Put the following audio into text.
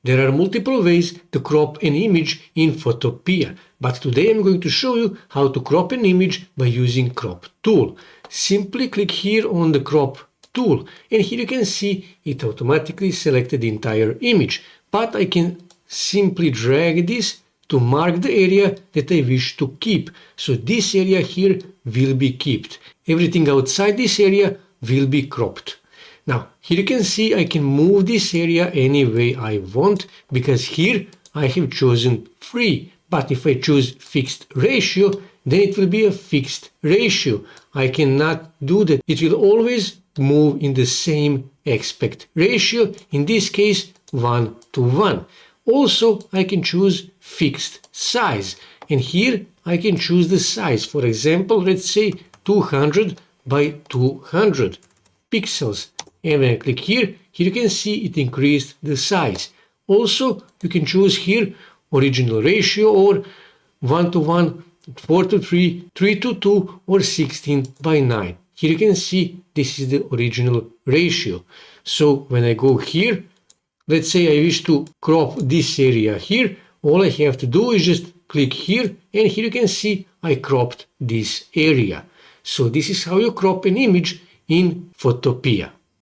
There are multiple ways to crop an image in Photopea, but today I'm going to show you how to crop an image by using Crop tool. Simply click here on the Crop tool, and here you can see it automatically selected the entire image, but I can simply drag this to mark the area that I wish to keep. So this area here will be kept. Everything outside this area will be cropped. Now, here you can see I can move this area any way I want, because here I have chosen free. But if I choose fixed ratio, then it will be a fixed ratio. I cannot do that. It will always move in the same aspect ratio, in this case 1:1. Also, I can choose fixed size, and here I can choose the size. For example, let's say 200 by 200 pixels. And when I click here, you can see it increased the size. Also, you can choose here original ratio, or 1:1, 4:3, 3:2, or 16:9. Here you can see this is the original ratio. So when I go here, let's say I wish to crop this area here, all I have to do is just click here, and here you can see I cropped this area. So this is how you crop an image in Photopea.